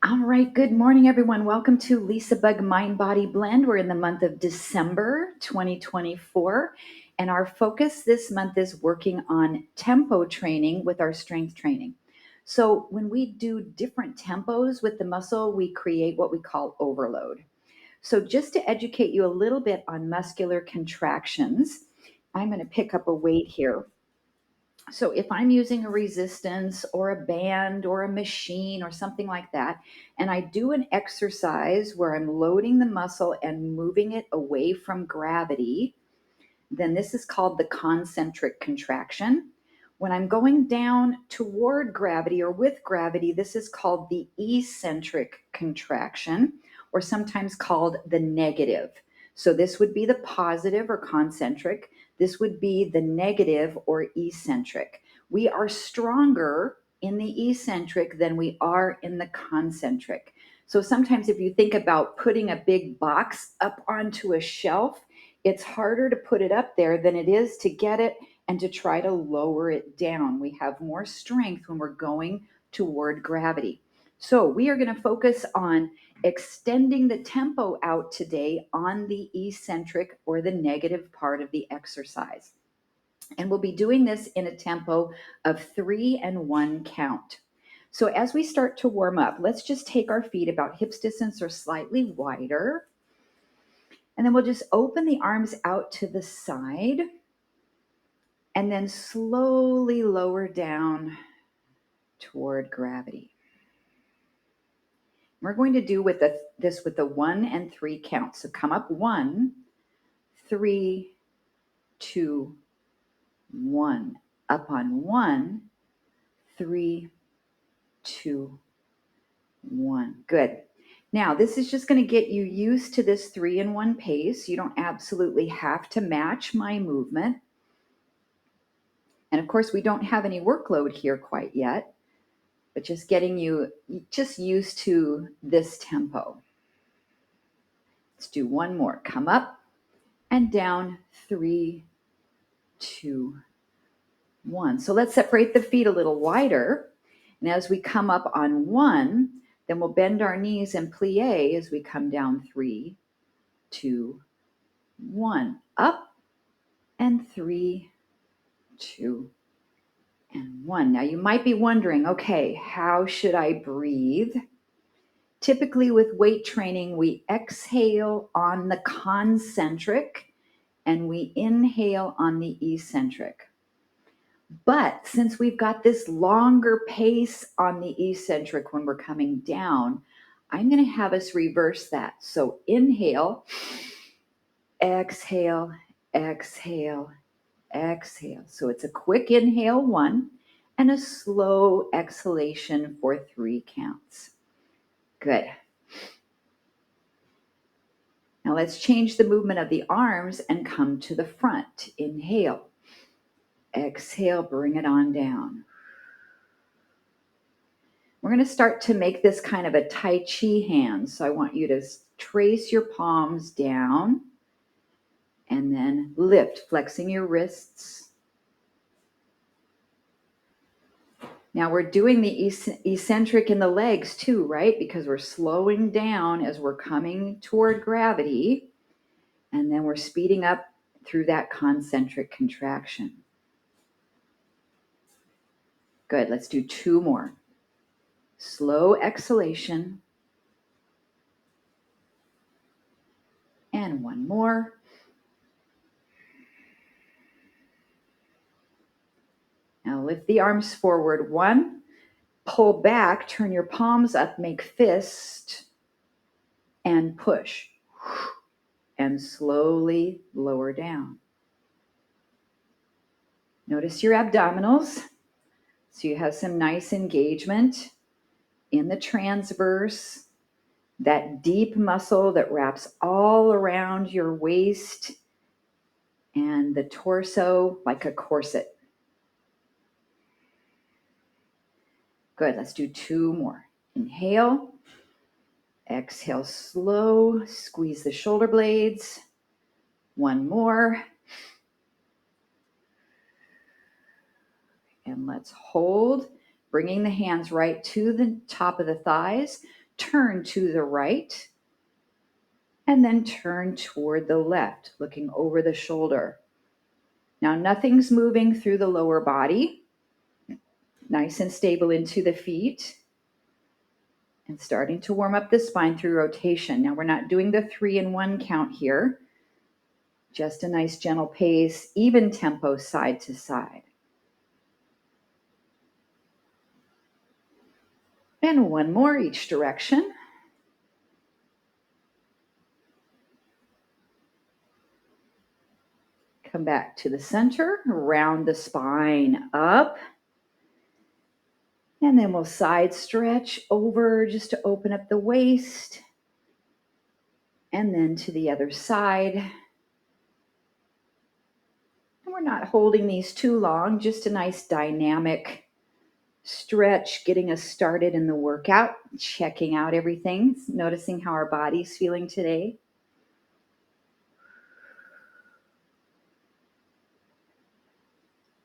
All right, good morning, everyone. Welcome to LisaBug Mind Body Blend. We're in the month of December 2024, and our focus this month is working on tempo training with our strength training. So, when we do different tempos with the muscle, we create what we call overload. So, just to educate you a little bit on muscular contractions, I'm going to pick up a weight here. So if I'm using a resistance or a band or a machine or something like that, and I do an exercise where I'm loading the muscle and moving it away from gravity, then this is called the concentric contraction. When I'm going down toward gravity or with gravity, this is called the eccentric contraction, or sometimes called the negative. So this would be the positive or concentric. This would be the negative or eccentric. We are stronger in the eccentric than we are in the concentric. So sometimes if you think about putting a big box up onto a shelf, it's harder to put it up there than it is to get it and to try to lower it down. We have more strength when we're going toward gravity. So we are going to focus on extending the tempo out today on the eccentric or the negative part of the exercise. And we'll be doing this in a tempo of 3 and 1 count. So as we start to warm up, let's just take our feet about hips distance or slightly wider. And then we'll just open the arms out to the side and then slowly lower down toward gravity. We're going to do this with the 1 and 3 count. So come up 1, 3, 2, 1. Up on 1, 3, 2, 1. Good. Now, this is just going to get you used to this 3 and 1 pace. You don't absolutely have to match my movement. And of course, we don't have any workload here quite yet, but just getting you just used to this tempo. Let's do one more. Come up and down, 3, 2, 1. So let's separate the feet a little wider. And as we come up on 1, then we'll bend our knees and plie as we come down, 3, 2, 1. Up and 3, 2, and 1. Now you might be wondering, okay, how should I breathe? Typically with weight training, we exhale on the concentric and we inhale on the eccentric. But since we've got this longer pace on the eccentric when we're coming down, I'm going to have us reverse that. So inhale, exhale, exhale, exhale. So it's a quick inhale, 1, and a slow exhalation for 3 counts. Good. Now let's change the movement of the arms and come to the front. Inhale. Exhale, bring it on down. We're going to start to make this kind of a Tai Chi hand. So I want you to trace your palms down and then lift, flexing your wrists. Now we're doing the eccentric in the legs too, right? Because we're slowing down as we're coming toward gravity. And then we're speeding up through that concentric contraction. Good, let's do 2 more. Slow exhalation. And 1 more. Now lift the arms forward. 1, pull back, turn your palms up, make fist, and push. And slowly lower down. Notice your abdominals. So you have some nice engagement in the transverse, that deep muscle that wraps all around your waist and the torso like a corset. Good, let's do 2 more. Inhale, exhale slow, squeeze the shoulder blades. 1 more. And let's hold, bringing the hands right to the top of the thighs. turn to the right, and then turn toward the left, looking over the shoulder. Now, nothing's moving through the lower body. Nice and stable into the feet. And starting to warm up the spine through rotation. Now, we're not doing the 3 and 1 count here. Just a nice gentle pace, even tempo side to side. And one more each direction. Come back to the center, round the spine up. And then we'll side stretch over just to open up the waist. And then to the other side. And we're not holding these too long, just a nice dynamic stretch, getting us started in the workout, checking out everything, noticing how our body's feeling today.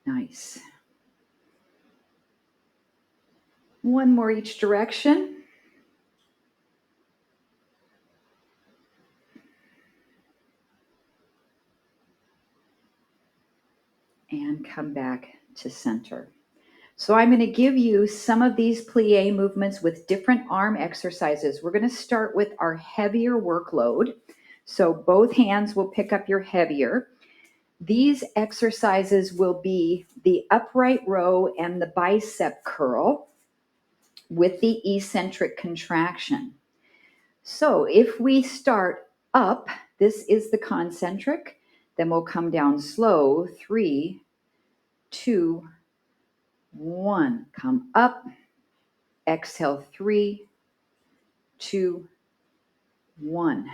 Nice. One more each direction. And come back to center. So I'm going to give you some of these plie movements with different arm exercises. We're going to start with our heavier workload. So both hands will pick up your heavier. These exercises will be the upright row and the bicep curl with the eccentric contraction. So if we start up, this is the concentric, then we'll come down slow, 3, 2, 1. Come up, exhale, 3, 2, 1.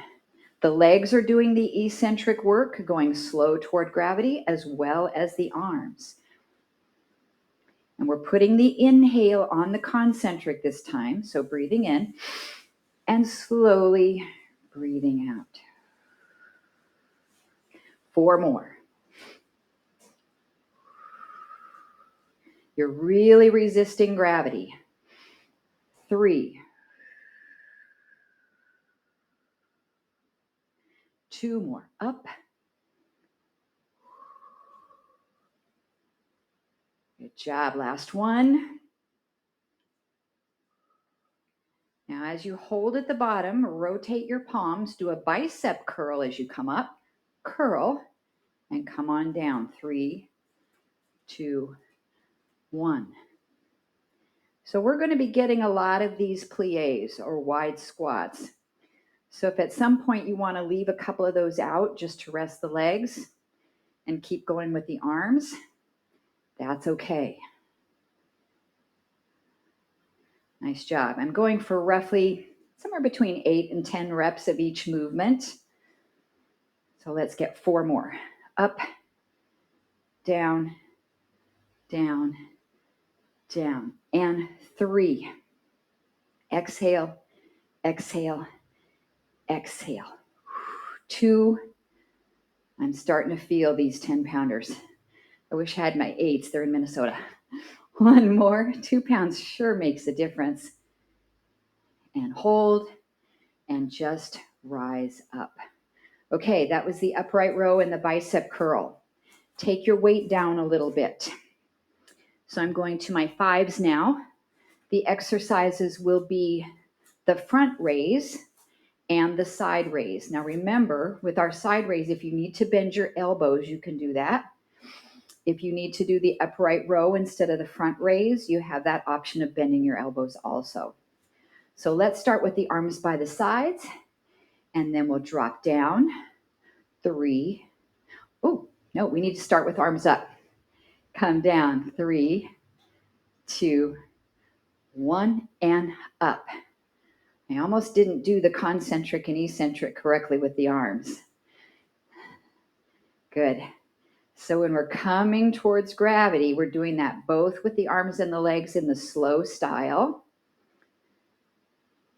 The legs are doing the eccentric work, going slow toward gravity, as well as the arms. And we're putting the inhale on the concentric this time. So breathing in and slowly breathing out. 4 more. You're really resisting gravity. 3, 2 more. Up. Good job. Last one. Now, as you hold at the bottom, rotate your palms. Do a bicep curl as you come up. Curl and come on down. 3, 2, 1. So we're going to be getting a lot of these plies or wide squats. So if at some point you want to leave a couple of those out just to rest the legs and keep going with the arms, that's okay. Nice job. I'm going for roughly somewhere between 8 and 10 reps of each movement. So let's get 4 more. Up, down, down, down. And 3. Exhale, exhale, exhale. 2. I'm starting to feel these 10-pounders. I wish I had my 8s. They're in Minnesota. 1 more. 2 pounds sure makes a difference. And hold and just rise up. Okay, that was the upright row and the bicep curl. Take your weight down a little bit. So I'm going to my 5s now. The exercises will be the front raise and the side raise. Now remember, with our side raise, if you need to bend your elbows, you can do that. If you need to do the upright row instead of the front raise, you have that option of bending your elbows also. So let's start with the arms by the sides, and then we'll drop down. 3. Oh, no, we need to start with arms up. Come down. 3, 2, 1, and up. I almost didn't do the concentric and eccentric correctly with the arms. Good. So when we're coming towards gravity, we're doing that both with the arms and the legs in the slow style.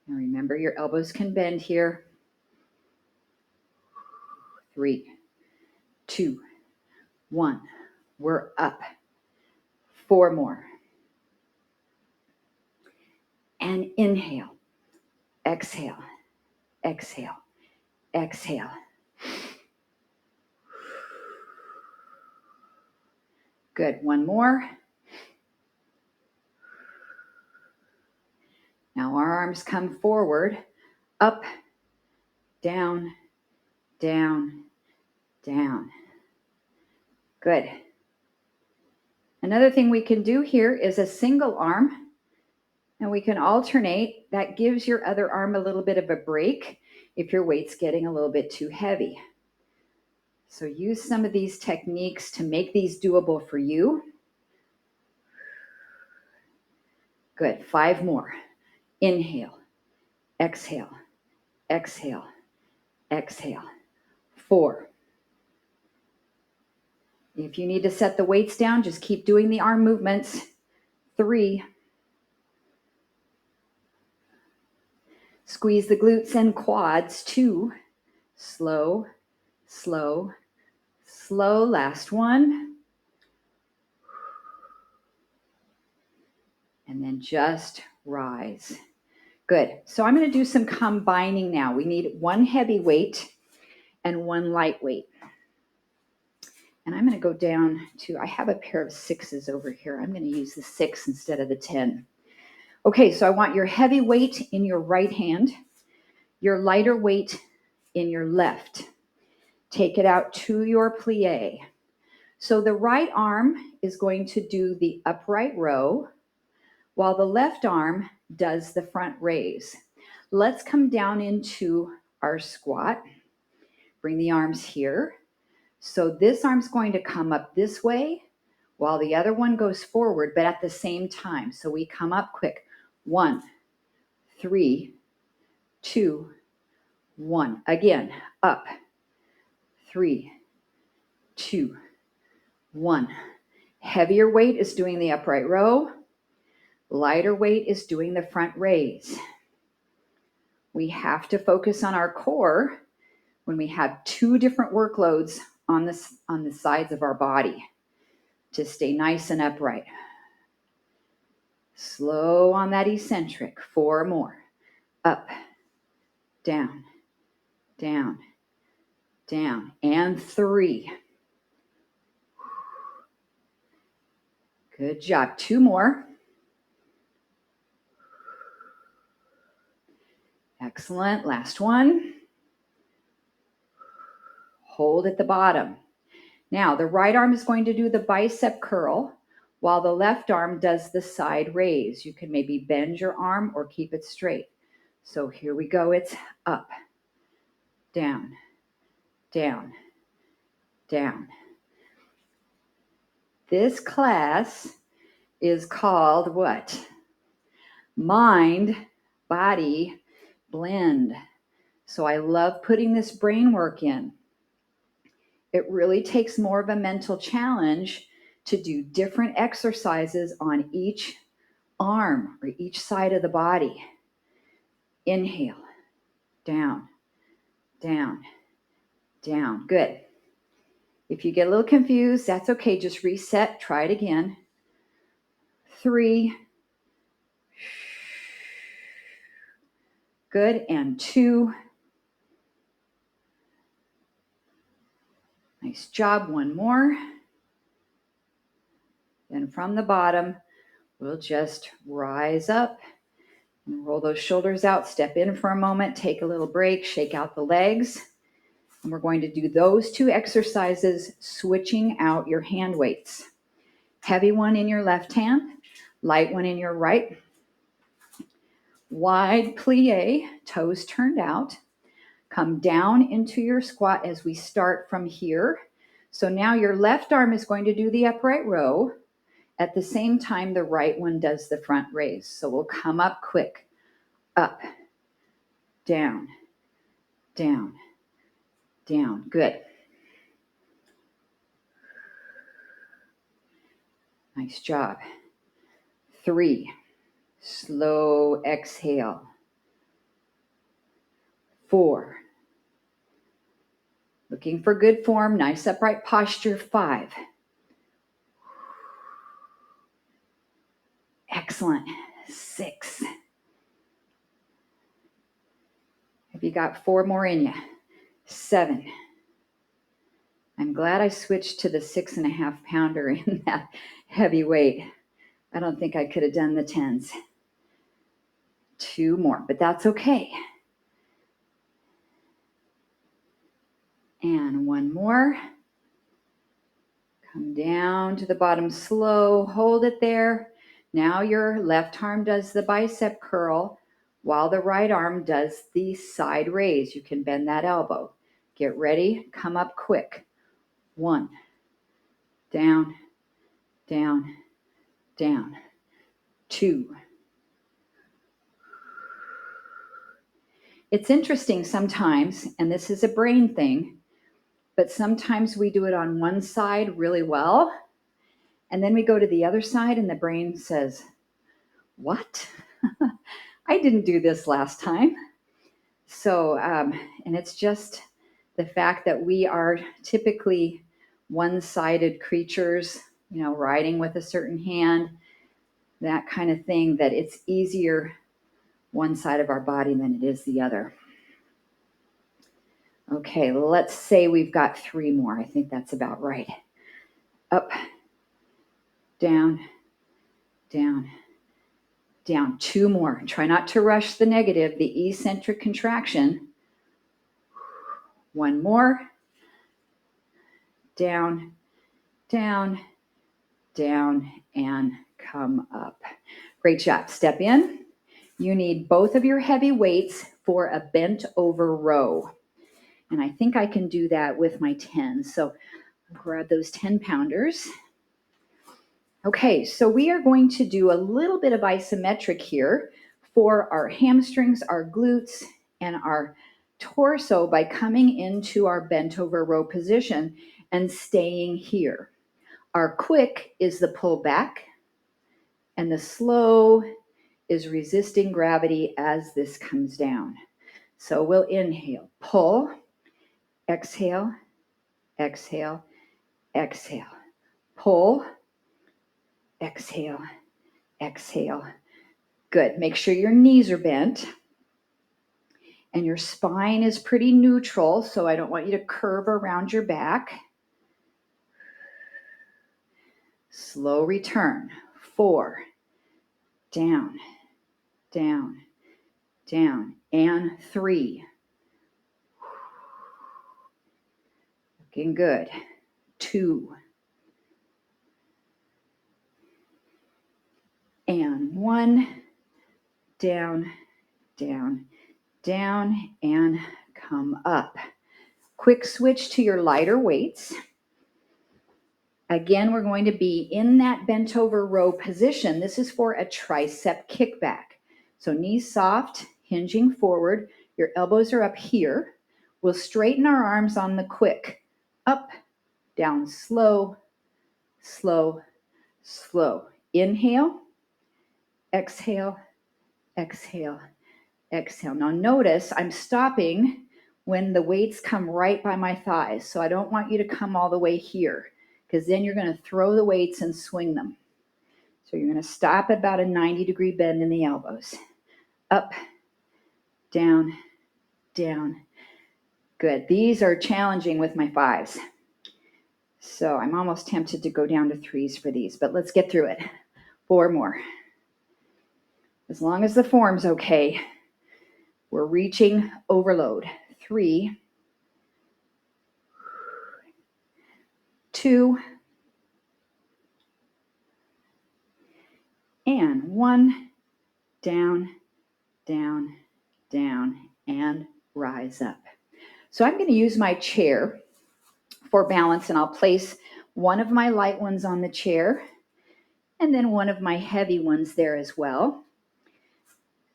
Now remember, your elbows can bend here. 3, 2, 1. We're up. 4 more. And inhale. exhale, exhale, exhale. Good. One more. Now our arms come forward, up, down, down, down. Good. Another thing we can do here is a single arm, and we can alternate. That gives your other arm a little bit of a break if your weight's getting a little bit too heavy. So use some of these techniques to make these doable for you. Good. 5 more. Inhale, exhale, exhale, exhale. 4. If you need to set the weights down, just keep doing the arm movements. 3. Squeeze the glutes and quads. 2. Slow, slow, slow. Last one. And then just rise. Good. So I'm going to do some combining now. We need 1 heavy weight and 1 light weight. And I'm going to go down to, I have a pair of 6s over here. I'm going to use the 6 instead of the 10. Okay, so I want your heavy weight in your right hand, your lighter weight in your left. Take it out to your plie. So the right arm is going to do the upright row, while the left arm does the front raise. Let's come down into our squat. Bring the arms here. So this arm's going to come up this way while the other one goes forward, but at the same time. So we come up quick. 1, 3, 2, 1. Again, up. 3, 2, 1. Heavier weight is doing the upright row. Lighter weight is doing the front raise. We have to focus on our core when we have 2 different workloads on the sides of our body to stay nice and upright. Slow on that eccentric. 4 more. Up, down, down, down. And 3. Good job. 2 more. Excellent. Last one. Hold at the bottom. Now, the right arm is going to do the bicep curl while the left arm does the side raise. You can maybe bend your arm or keep it straight. So here we go. It's up, down, down, down. This class is called what? Mind, body, blend. So I love putting this brain work in. It really takes more of a mental challenge to do different exercises on each arm or each side of the body. Inhale, down, down, down. Good. If you get a little confused, that's okay. Just reset. Try it again. 3. Good. And 2. Nice job. 1 more. Then from the bottom, we'll just rise up and roll those shoulders out. Step in for a moment. Take a little break. Shake out the legs. And we're going to do those 2 exercises, switching out your hand weights. Heavy one in your left hand, light one in your right. Wide plie, toes turned out. Come down into your squat as we start from here. So now your left arm is going to do the upright row. At the same time, the right one does the front raise. So we'll come up quick. Up, down, down, down. Good. Nice job. 3. Slow exhale. 4. Looking for good form, nice upright posture. 5. Excellent. 6. Have you got 4 more in you? 7. I'm glad I switched to the 6.5 pounder in that heavy weight. I don't think I could have done the 10s. 2 more, but that's okay. And 1 more. Come down to the bottom slow, hold it there. Now your left arm does the bicep curl while the right arm does the side raise. You can bend that elbow. Get ready, come up quick. 1, down, down, down. 2. It's interesting sometimes, and this is a brain thing, but sometimes we do it on one side really well, and then we go to the other side and the brain says, what? I didn't do this last time. So, and it's just the fact that we are typically one-sided creatures, riding with a certain hand, that kind of thing, that it's easier one side of our body than it is the other. Okay, let's say we've got 3 more. I think that's about right. Up, down, down, down. 2 more. Try not to rush the negative, the eccentric contraction. 1 more. Down, down, down, and come up. Great job. Step in. You need both of your heavy weights for a bent over row. And I think I can do that with my 10. So I'll grab those 10 pounders. Okay, so we are going to do a little bit of isometric here for our hamstrings, our glutes, and our torso by coming into our bent over row position and staying here. Our quick is the pull back, and the slow is resisting gravity as this comes down. So we'll inhale, pull, exhale, exhale, exhale, pull, exhale, exhale. Good. Make sure your knees are bent and your spine is pretty neutral, so I don't want you to curve around your back. Slow return. 4, down, down, down, and 3. Looking good. 2, and 1. Down, down, down, and come up. Quick switch to your lighter weights. Again, we're going to be in that bent over row position. This is for a tricep kickback. So knees soft, hinging forward. Your elbows are up here. We'll straighten our arms on the quick. Up, down, slow, slow, slow. Inhale, exhale, exhale, exhale. Now notice I'm stopping when the weights come right by my thighs. So I don't want you to come all the way here, because then you're going to throw the weights and swing them. So you're going to stop at about a 90-degree bend in the elbows. Up, down, down. Good. These are challenging with my 5s. So I'm almost tempted to go down to 3s for these, but let's get through it. 4 more. As long as the form's okay, we're reaching overload. 3, 2, and 1. Down, down, down, and rise up. So I'm going to use my chair for balance, and I'll place one of my light ones on the chair and then one of my heavy ones there as well.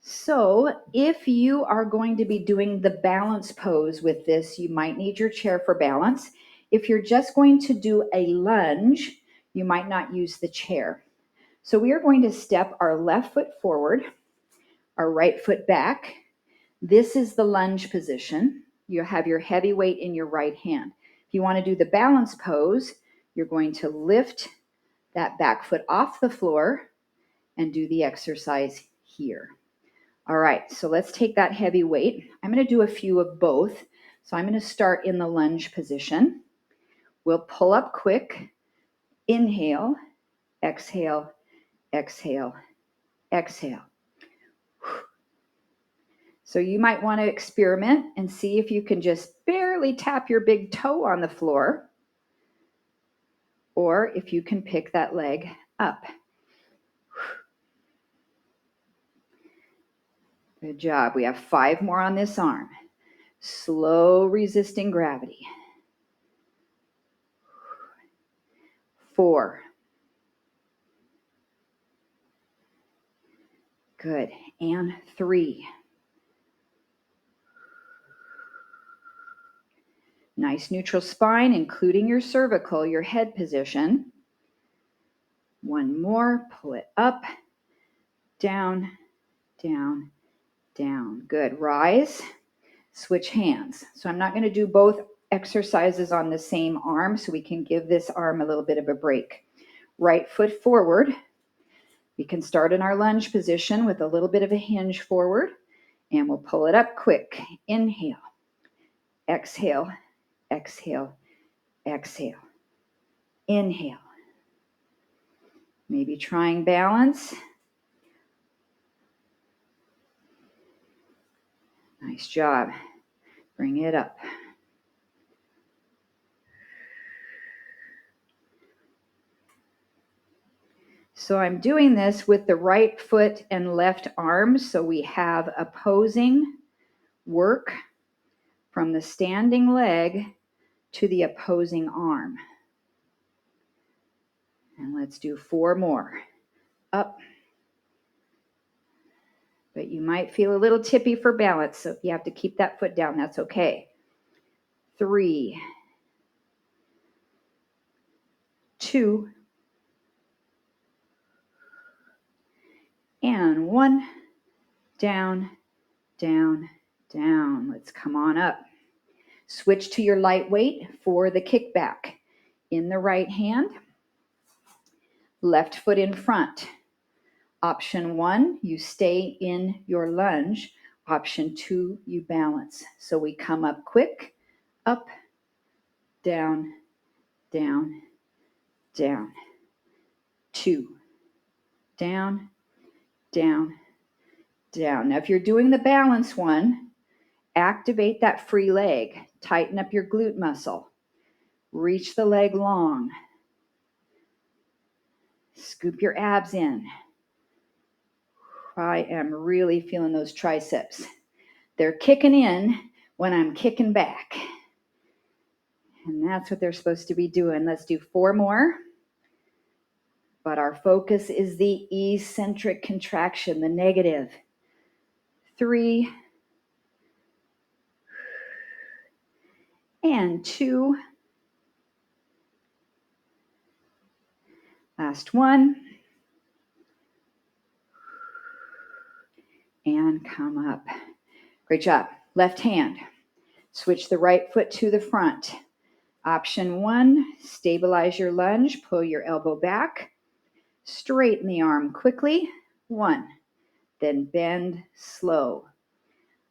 So if you are going to be doing the balance pose with this, you might need your chair for balance. If you're just going to do a lunge, you might not use the chair. So we are going to step our left foot forward, our right foot back. This is the lunge position. You have your heavy weight in your right hand. If you want to do the balance pose, you're going to lift that back foot off the floor and do the exercise here. All right, so let's take that heavy weight. I'm going to do a few of both. So I'm going to start in the lunge position. We'll pull up quick. Inhale, exhale, exhale, exhale. So you might want to experiment and see if you can just barely tap your big toe on the floor, or if you can pick that leg up. Good job. We have 5 more on this arm. Slow resisting gravity. 4. Good. And 3. Nice neutral spine, including your cervical, your head position. 1 more. Pull it up, down, down, down. Good. Rise. Switch hands. So I'm not going to do both exercises on the same arm, so we can give this arm a little bit of a break. Right foot forward. We can start in our lunge position with a little bit of a hinge forward, and we'll pull it up quick. Inhale, exhale, exhale, exhale. Inhale. Maybe trying balance. Nice job. Bring it up. So I'm doing this with the right foot and left arm, so we have opposing work from the standing leg to the opposing arm. And let's do 4 more. Up. But you might feel a little tippy for balance, so if you have to keep that foot down, that's okay. 3, 2, and 1. Down, down, down. Let's come on up. Switch to your light weight for the kickback. In the right hand, left foot in front. Option 1, you stay in your lunge. Option 2, you balance. So we come up quick, up, down, down, down. 2, down, down, down. Now if you're doing the balance one, activate that free leg. Tighten up your glute muscle. Reach the leg long. Scoop your abs in. I am really feeling those triceps. They're kicking in when I'm kicking back. And that's what they're supposed to be doing. Let's do 4 more. But our focus is the eccentric contraction, the negative. 3, and 2. Last 1. And come up. Great job. Left hand. Switch the right foot to the front. Option 1, stabilize your lunge. Pull your elbow back. Straighten the arm quickly. 1. Then bend slow.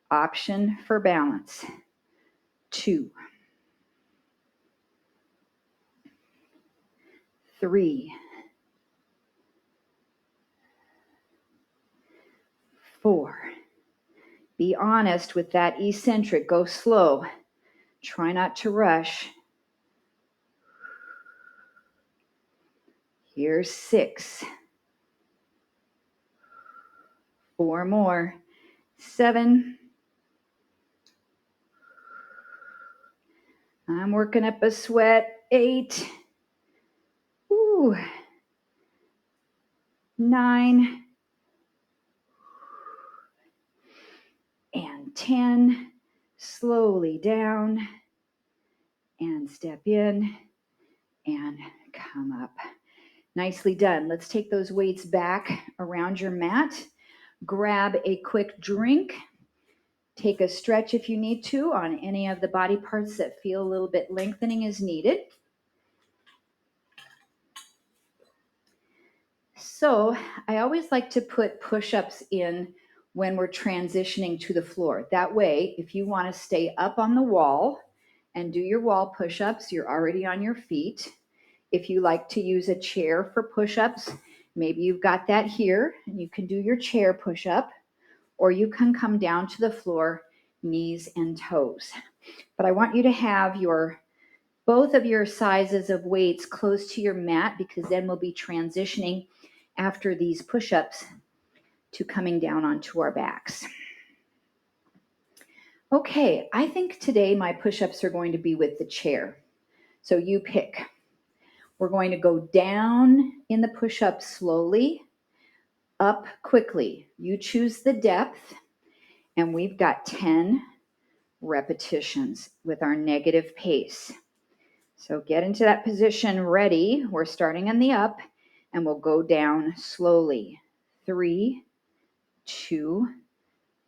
Option for balance. 2. 3. 4. Be honest with that eccentric. Go slow. Try not to rush. Here's 6. 4 more. 7. I'm working up a sweat. 8. Ooh. 9. And 10. Slowly down. And step in. And come up. Nicely done. Let's take those weights back around your mat. Grab a quick drink. Take a stretch if you need to on any of the body parts that feel a little bit lengthening is needed. So I always like to put push-ups in when we're transitioning to the floor. That way, if you want to stay up on the wall and do your wall push-ups, you're already on your feet. If you like to use a chair for push-ups, maybe you've got that here and you can do your chair push-up, or you can come down to the floor, knees and toes. But I want you to have both of your sizes of weights close to your mat, because then we'll be transitioning after these push-ups to coming down onto our backs. Okay, I think today my push-ups are going to be with the chair. So you pick. We're going to go down in the push-up slowly, up quickly. You choose the depth, and we've got 10 repetitions with our negative pace. So get into that position ready. We're starting in the up, and we'll go down slowly. 3, 2,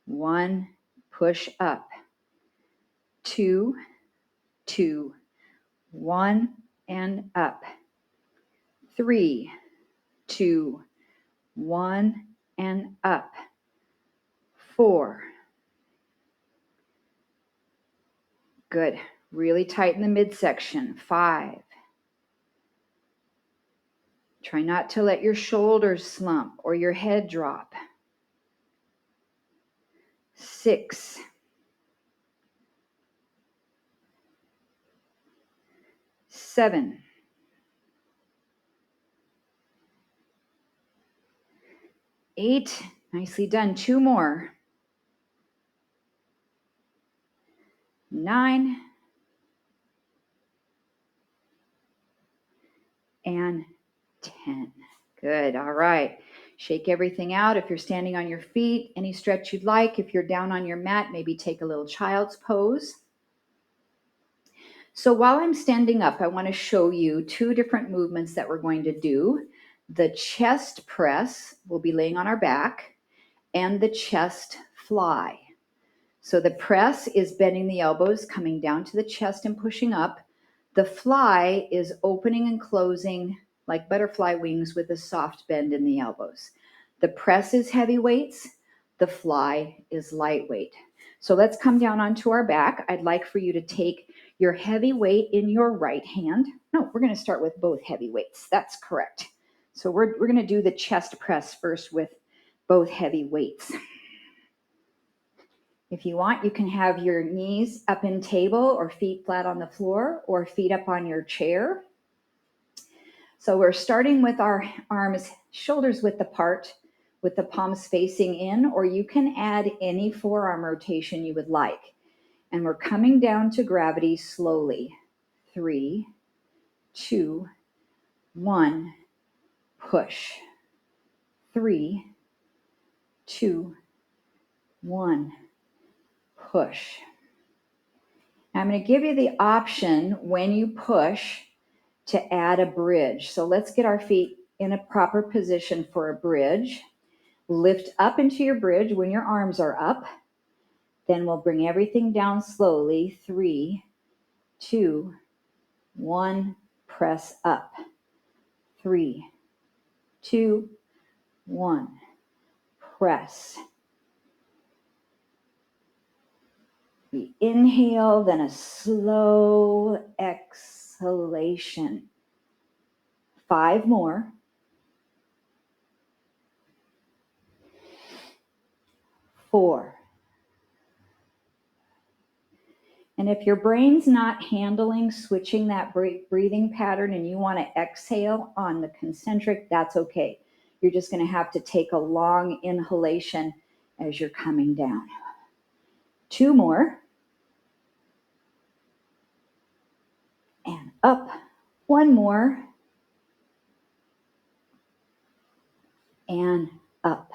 1, push up. 2, 2, 1, and up. 3, 2, 1, and up. 4. Good. Really tighten the midsection. 5. Try not to let your shoulders slump or your head drop. 6. 7. 8. Nicely done. 2 more. 9. And 10. Good. All right. Shake everything out. If you're standing on your feet, any stretch you'd like. If you're down on your mat, maybe take a little child's pose. So while I'm standing up, I want to show you 2 different movements that we're going to do. The chest press, we'll be laying on our back, and the chest fly. So the press is bending the elbows, coming down to the chest and pushing up. The fly is opening and closing like butterfly wings with a soft bend in the elbows. The press is heavy weights. The fly is lightweight. So let's come down onto our back. I'd like for you to take your heavy weight in your right hand. No, we're going to start with both heavy weights. That's correct. So we're going to do the chest press first with both heavy weights. If you want, you can have your knees up in table or feet flat on the floor or feet up on your chair. So we're starting with our arms, shoulders width apart, with the palms facing in, or you can add any forearm rotation you would like. And we're coming down to gravity slowly. 3, 2, 1, push. 3, 2, 1, push. Now I'm going to give you the option when you push to add a bridge. So let's get our feet in a proper position for a bridge. Lift up into your bridge when your arms are up. Then we'll bring everything down slowly. 3, 2, 1, press up. 3, 2, 1, press. We inhale, then a slow exhalation. 5 more. 4. And if your brain's not handling switching that breathing pattern and you want to exhale on the concentric, that's okay. You're just going to have to take a long inhalation as you're coming down. 2 more. And up. 1 more. And up.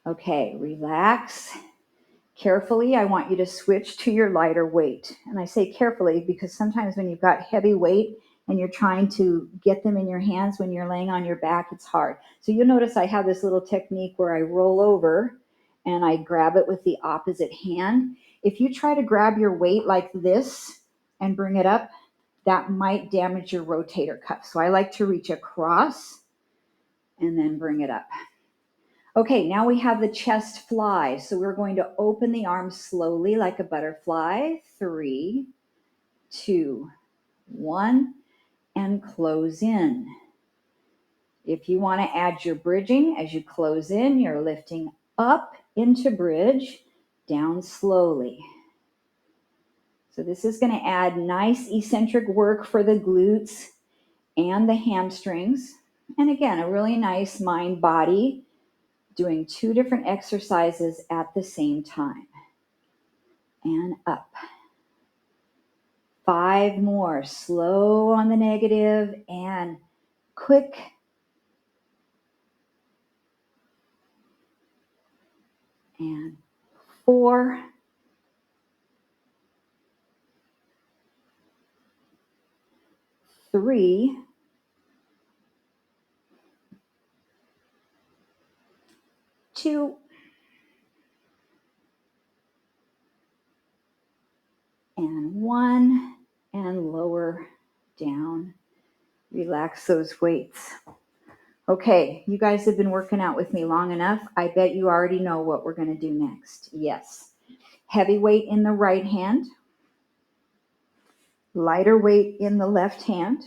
Okay, relax. Carefully, I want you to switch to your lighter weight. And I say carefully because sometimes when you've got heavy weight and you're trying to get them in your hands when you're laying on your back, it's hard. So you'll notice I have this little technique where I roll over and I grab it with the opposite hand. If you try to grab your weight like this and bring it up, that might damage your rotator cuff. So I like to reach across and then bring it up. Okay, now we have the chest fly. So we're going to open the arms slowly like a butterfly. 3, 2, 1, and close in. If you want to add your bridging as you close in, you're lifting up into bridge, down slowly. So this is going to add nice eccentric work for the glutes and the hamstrings. And again, a really nice mind body, doing 2 different exercises at the same time. And up. 5 more, slow on the negative and quick. And 4. 3. 2. And 1. And lower down. Relax those weights. Okay, you guys have been working out with me long enough. I bet you already know what we're going to do next. Yes. Heavy weight in the right hand. Lighter weight in the left hand.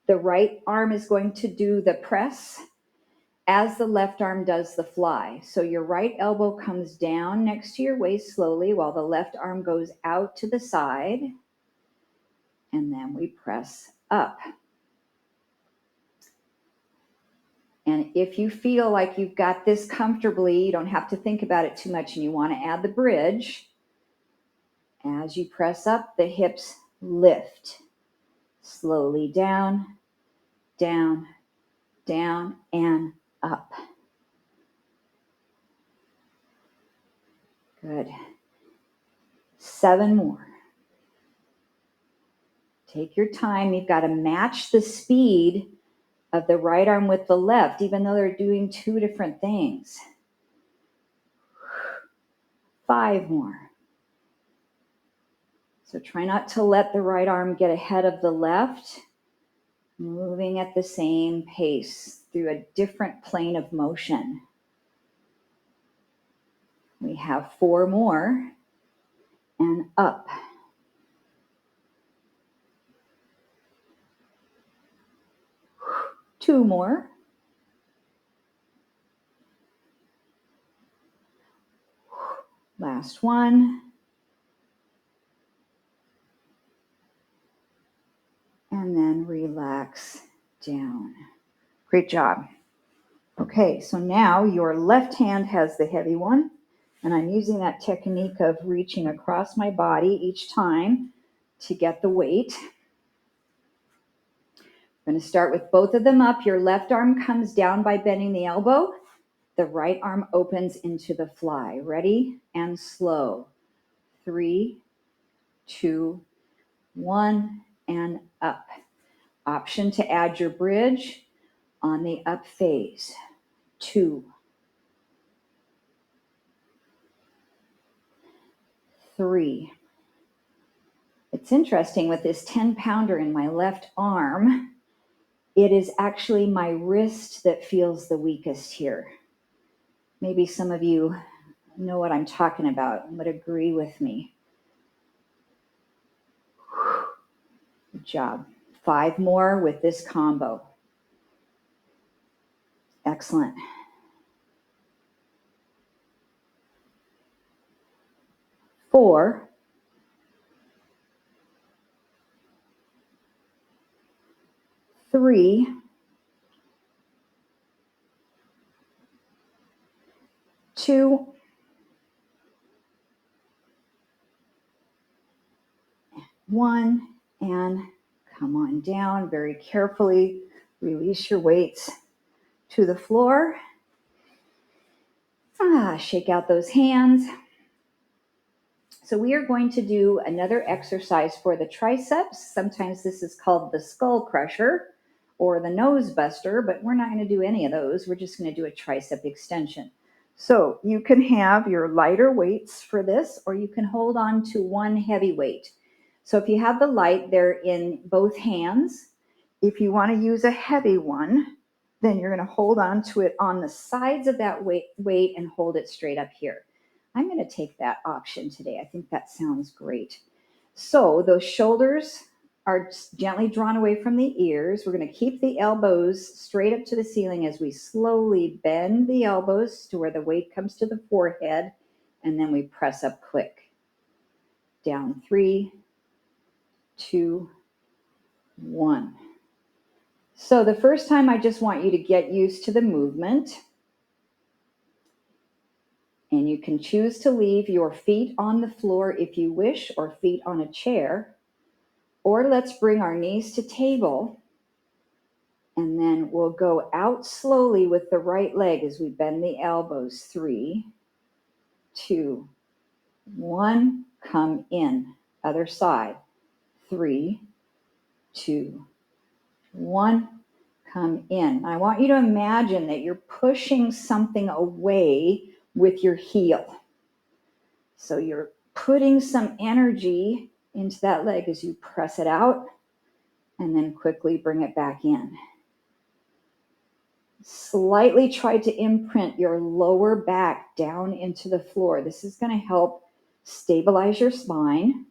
The right arm is going to do the press as the left arm does the fly. So your right elbow comes down next to your waist slowly while the left arm goes out to the side. And then we press up. And if you feel like you've got this comfortably, you don't have to think about it too much, and you want to add the bridge, as you press up, the hips lift. Slowly down, down, down, and up. Good. 7 more. Take your time. You've got to match the speed of the right arm with the left, even though they're doing 2 different things. 5 more. So try not to let the right arm get ahead of the left, moving at the same pace through a different plane of motion. We have 4 more, and up. 2 more. Last one. And then relax down. Great job. Okay, so now your left hand has the heavy one, and I'm using that technique of reaching across my body each time to get the weight. I'm going to start with both of them up. Your left arm comes down by bending the elbow. The right arm opens into the fly. Ready and slow. 3, 2, 1, and up. Option to add your bridge on the up phase. 2, 3. It's interesting with this 10-pounder in my left arm, it is actually my wrist that feels the weakest here. Maybe some of you know what I'm talking about and would agree with me. Good job. 5 more with this combo. Excellent. 4, 3, 2, 1, and come on down very carefully. Release your weights to the floor. Shake out those hands. So we are going to do another exercise for the triceps. Sometimes this is called the skull crusher or the nose buster, but we're not going to do any of those. We're just going to do a tricep extension. So you can have your lighter weights for this, or you can hold on to one heavy weight. So if you have the light, they're in both hands. If you want to use a heavy one, Then you're going to hold on to it on the sides of that weight and hold it straight up here. I'm going to take that option today. I think that sounds great. So those shoulders are gently drawn away from the ears. We're going to keep the elbows straight up to the ceiling as we slowly bend the elbows to where the weight comes to the forehead, and then we press up quick. Down 3, 2, 1. So the first time, I just want you to get used to the movement. And you can choose to leave your feet on the floor if you wish, or feet on a chair. Or let's bring our knees to table. And then we'll go out slowly with the right leg as we bend the elbows. 3, 2, 1. Come in. Other side. 3, 2, 1. Come in. I want you to imagine that you're pushing something away with your heel. So you're putting some energy into that leg as you press it out and then quickly bring it back in. Slightly try to imprint your lower back down into the floor. This is going to help stabilize your spine.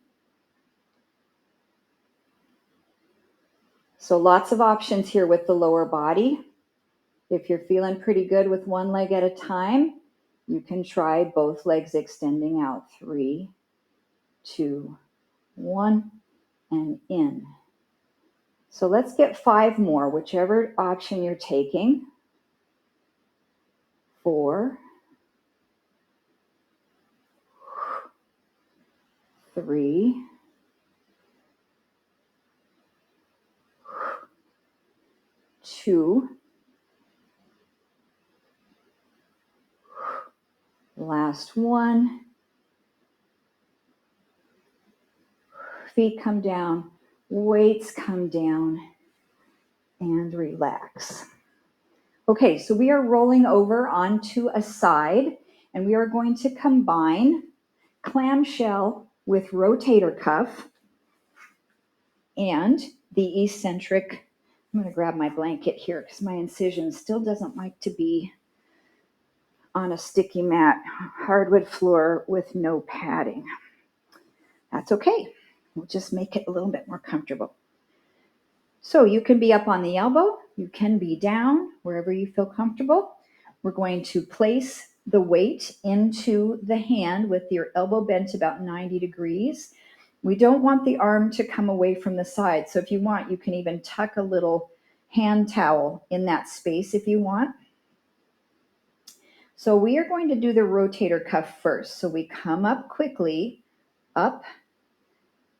So lots of options here with the lower body. If you're feeling pretty good with one leg at a time, you can try both legs extending out. 3, 2, 1, and in. So let's get 5 more, whichever option you're taking. 4, 3, 2, last one. Feet come down, weights come down, and relax. Okay, so we are rolling over onto a side, and we are going to combine clamshell with rotator cuff and the eccentric. I'm going to grab my blanket here because my incision still doesn't like to be on a sticky mat, hardwood floor with no padding. That's okay. We'll just make it a little bit more comfortable. So you can be up on the elbow, you can be down, wherever you feel comfortable. We're going to place the weight into the hand with your elbow bent about 90 degrees. We don't want the arm to come away from the side. So if you want, you can even tuck a little hand towel in that space if you want. So we are going to do the rotator cuff first. So we come up quickly, up,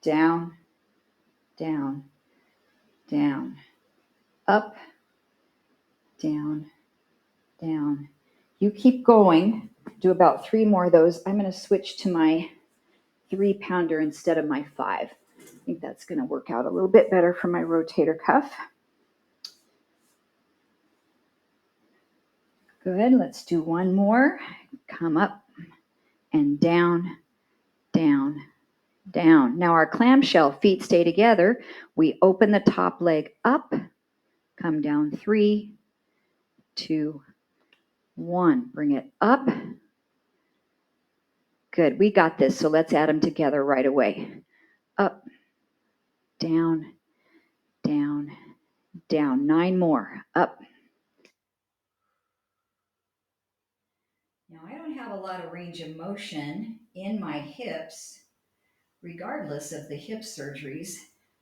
down, down, down, up, down, down. You keep going. Do about 3 more of those. I'm going to switch to my 3-pounder instead of my 5. I think that's going to work out a little bit better for my rotator cuff. Good. Let's do 1 more. Come up and down, down, down. Now our clamshell feet stay together. We open the top leg up, come down 3, 2, 1. Bring it up. Good. We got this. So let's add them together right away. Up, down, down, down. 9 more. Up. Now I don't have a lot of range of motion in my hips, regardless of the hip surgeries.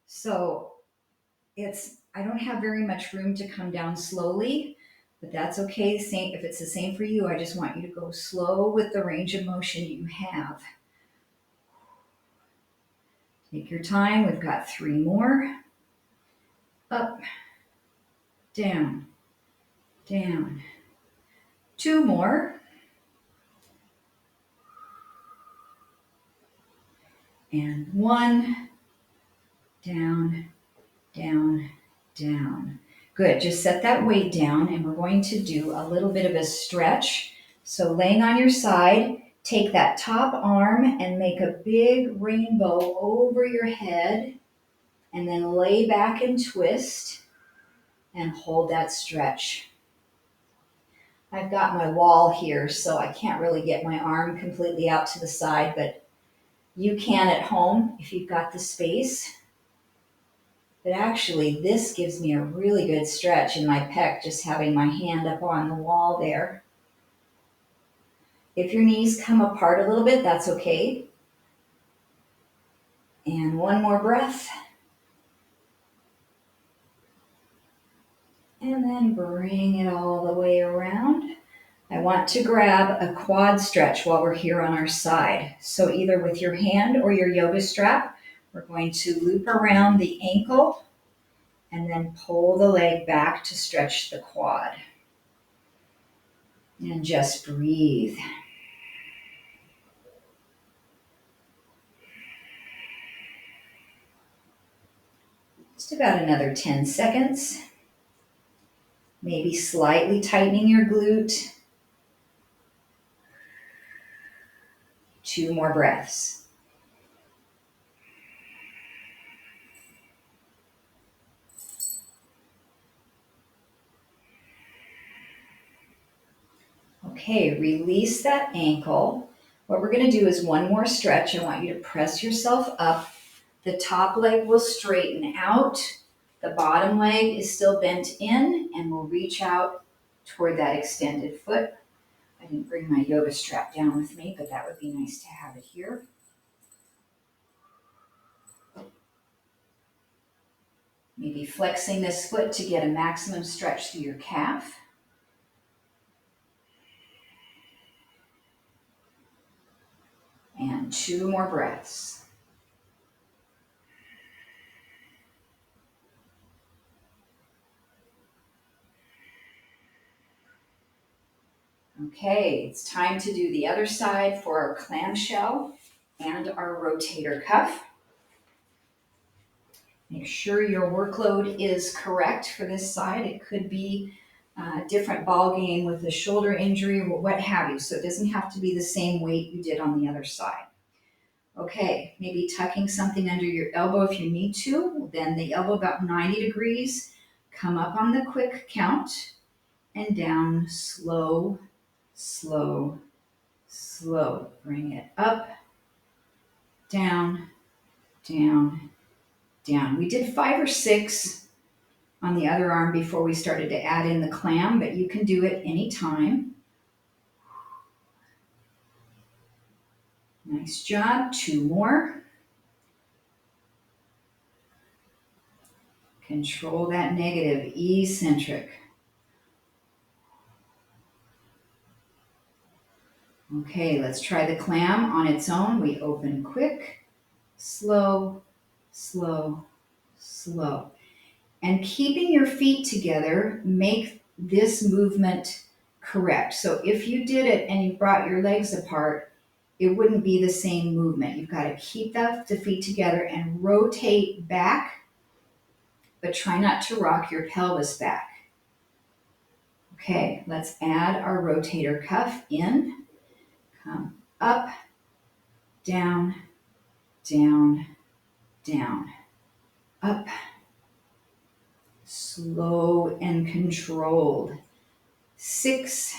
So I don't have very much room to come down slowly, but that's okay. If it's the same for you, I just want you to go slow with the range of motion you have. Take your time. We've got 3 more. Up, down, down. 2 more. And 1. Down, down, down. Good. Just set that weight down, and we're going to do a little bit of a stretch. So laying on your side, take that top arm and make a big rainbow over your head, and then lay back and twist and hold that stretch. I've got my wall here, so I can't really get my arm completely out to the side, but you can at home if you've got the space. But actually, this gives me a really good stretch in my pec, just having my hand up on the wall there. If your knees come apart a little bit, that's okay. And one more breath. And then bring it all the way around. I want to grab a quad stretch while we're here on our side. So either with your hand or your yoga strap, we're going to loop around the ankle and then pull the leg back to stretch the quad. And just breathe. Just about another 10 seconds. Maybe slightly tightening your glute. 2 more breaths. Okay, release that ankle. What we're going to do is one more stretch. I want you to press yourself up. The top leg will straighten out. The bottom leg is still bent in and will reach out toward that extended foot. I didn't bring my yoga strap down with me, but that would be nice to have it here. Maybe flexing this foot to get a maximum stretch through your calf. And 2 more breaths. Okay, it's time to do the other side for our clamshell and our rotator cuff. Make sure your workload is correct for this side. It could be a different ball game with a shoulder injury or what have you, so it doesn't have to be the same weight you did on the other side. Okay, maybe tucking something under your elbow if you need to, then the elbow about 90 degrees, come up on the quick count, and down slow, slow, slow. Bring it up, down, down, down. We did 5 or 6 on the other arm before we started to add in the clam, but you can do it anytime. Nice job. 2 more. Control that negative, eccentric. Okay, let's try the clam on its own. We open quick, slow, slow, slow. And keeping your feet together, make this movement correct. So if you did it and you brought your legs apart, it wouldn't be the same movement. You've got to keep the feet together and rotate back, but try not to rock your pelvis back. Okay, let's add our rotator cuff in. Come up, down, down, down, up, slow and controlled. 6,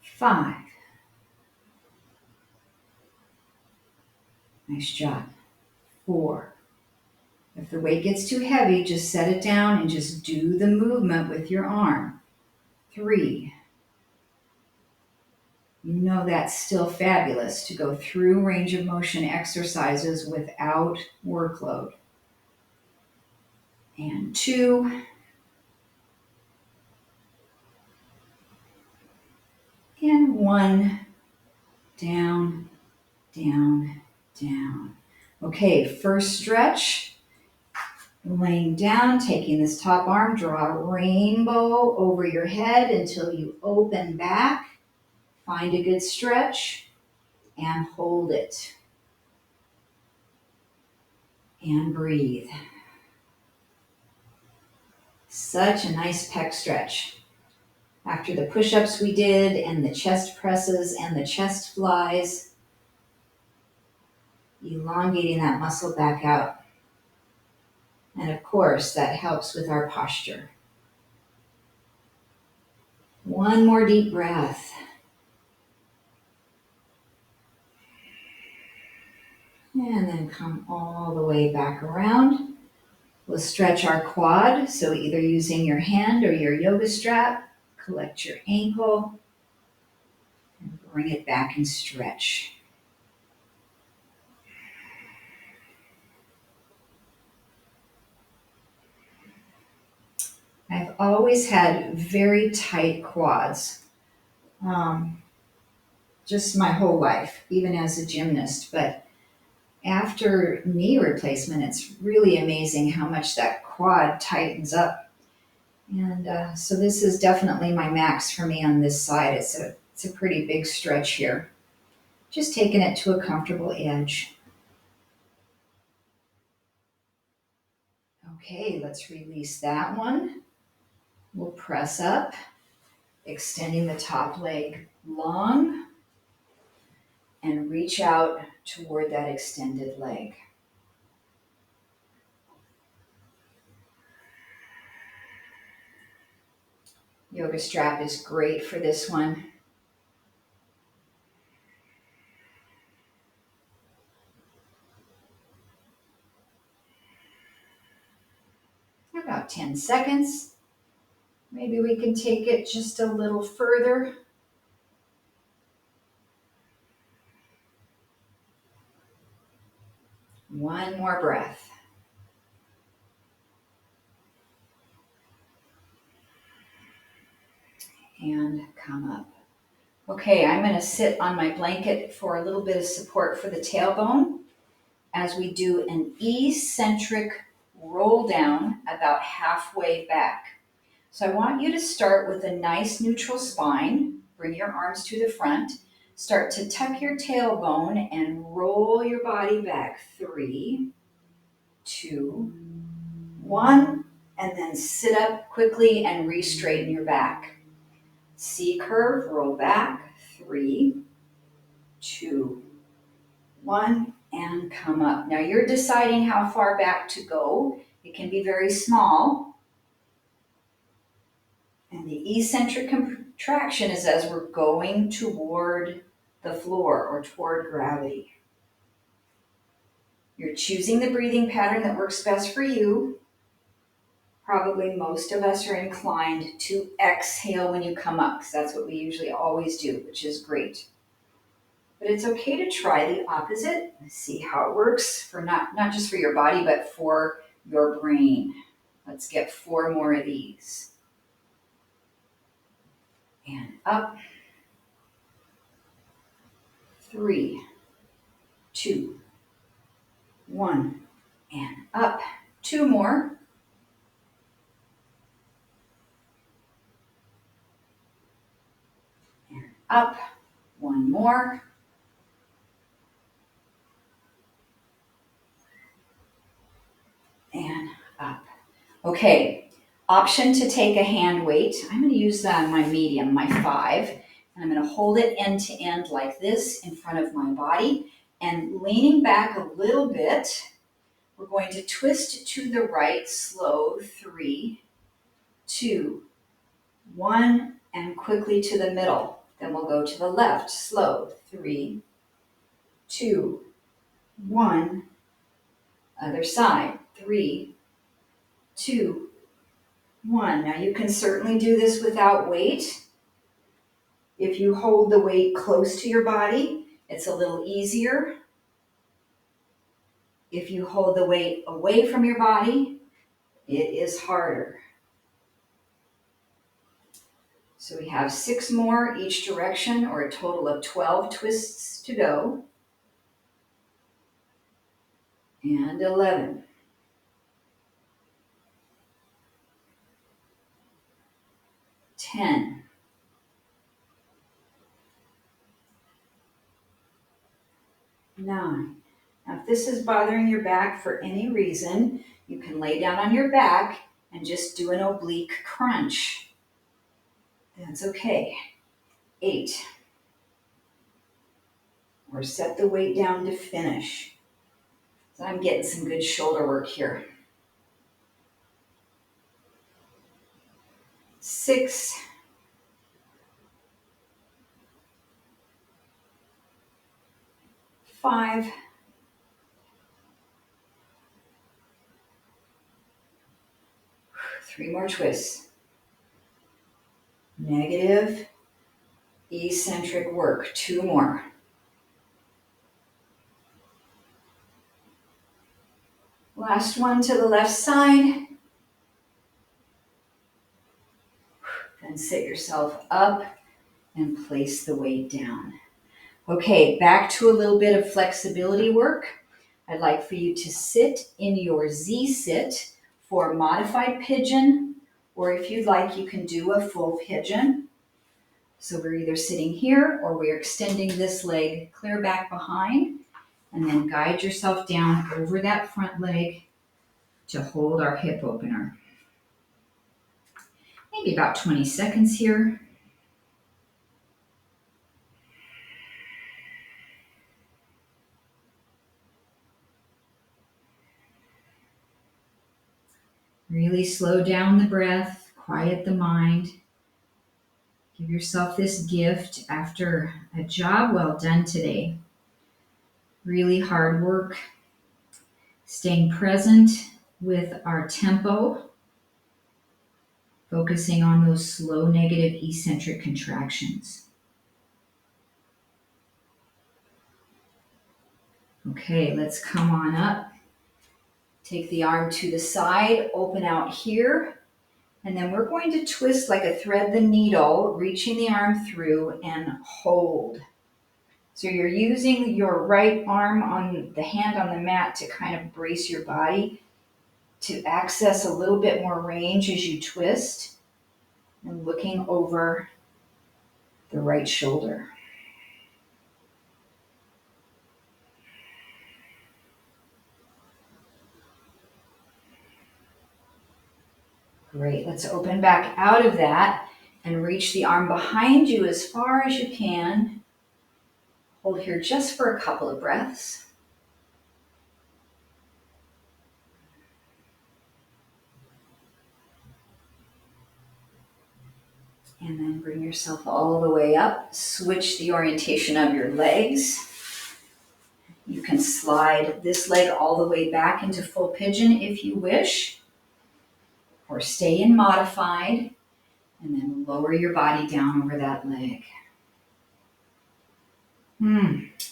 5. Nice job. 4. If the weight gets too heavy, just set it down and just do the movement with your arm. 3. You know that's still fabulous to go through range of motion exercises without workload. And 2. And 1. Down, down, down. Okay, first stretch. Laying down, taking this top arm, draw a rainbow over your head until you open back. Find a good stretch and hold it. And breathe. Such a nice pec stretch. After the push-ups we did and the chest presses and the chest flies, elongating that muscle back out. And of course, that helps with our posture. One more deep breath. And then come all the way back around. We'll stretch our quad, so either using your hand or your yoga strap, collect your ankle, and bring it back and stretch. I've always had very tight quads, just my whole life, even as a gymnast. But after knee replacement, it's really amazing how much that quad tightens up. And so this is definitely my max for me on this side. It's a pretty big stretch here. Just taking it to a comfortable edge. Okay, let's release that one. We'll press up, extending the top leg long, and reach out toward that extended leg. Yoga strap is great for this one. About 10 seconds. Maybe we can take it just a little further. One more breath. And come up. Okay, I'm going to sit on my blanket for a little bit of support for the tailbone as we do an eccentric roll down about halfway back. So I want you to start with a nice neutral spine. Bring your arms to the front. Start to tuck your tailbone and roll your body back. 3, 2, 1, and then sit up quickly and re-straighten your back. C curve, roll back. 3, 2, 1, and come up. Now you're deciding how far back to go. It can be very small. And the eccentric contraction is as we're going toward the floor or toward gravity. You're choosing the breathing pattern that works best for you. Probably most of us are inclined to exhale when you come up, because that's what we usually always do, which is great. But it's okay to try the opposite and see how it works for not just for your body, but for your brain. Let's get 4 more of these. And up. 3, 2, 1, and up. 2 more. And up. 1 more. And up. Okay, option to take a hand weight. I'm going to use my medium, my 5, and I'm going to hold it end to end like this in front of my body, and leaning back a little bit, we're going to twist to the right, slow. 3, 2, 1, and quickly to the middle. Then we'll go to the left, slow. 3, 2, 1. Other side. 3, 2, 1. Now you can certainly do this without weight. If you hold the weight close to your body, it's a little easier. If you hold the weight away from your body, it is harder. So we have 6 more each direction, or a total of 12 twists to go. And 11. 10. 9. Now, if this is bothering your back for any reason, you can lay down on your back and just do an oblique crunch. That's okay. 8. Or set the weight down to finish. So I'm getting some good shoulder work here. 6, 5, 3 more twists. Negative, eccentric work. 2 more. Last one to the left side. Then sit yourself up and place the weight down. Okay, back to a little bit of flexibility work. I'd like for you to sit in your Z-sit for modified pigeon, or if you'd like, you can do a full pigeon. So we're either sitting here or we're extending this leg clear back behind, and then guide yourself down over that front leg to hold our hip opener. Maybe about 20 seconds here. Really slow down the breath, quiet the mind. Give yourself this gift after a job well done today. Really hard work. Staying present with our tempo, focusing on those slow negative eccentric contractions. Okay, let's come on up. Take the arm to the side, open out here, and then we're going to twist like a thread the needle, reaching the arm through and hold. So you're using your right arm on the hand on the mat to kind of brace your body to access a little bit more range as you twist, and looking over the right shoulder. Great, let's open back out of that and reach the arm behind you as far as you can. Hold here just for a couple of breaths. And then bring yourself all the way up. Switch the orientation of your legs. You can slide this leg all the way back into full pigeon if you wish, or stay in modified, and then lower your body down over that leg.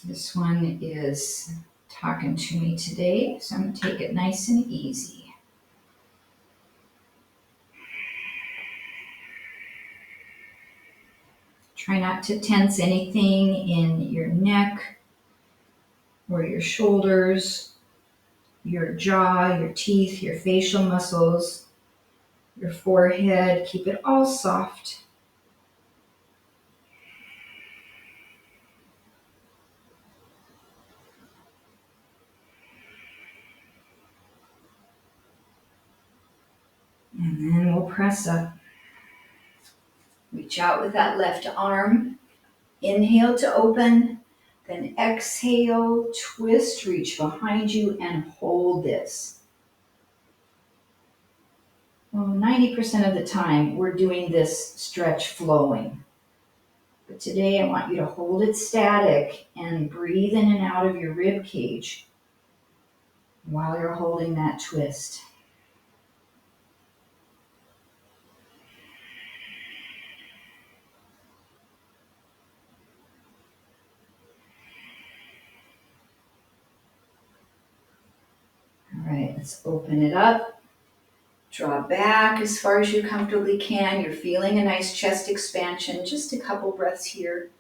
This one is talking to me today, so I'm going to take it nice and easy. Try not to tense anything in your neck or your shoulders, your jaw, your teeth, your facial muscles, your forehead. Keep it all soft. And then we'll press up. Reach out with that left arm. Inhale to open. Then exhale, twist, reach behind you, and hold this. Well, 90% of the time, we're doing this stretch flowing. But today, I want you to hold it static and breathe in and out of your rib cage while you're holding that twist. All right, let's open it up. Draw back as far as you comfortably can. You're feeling a nice chest expansion. Just a couple breaths here.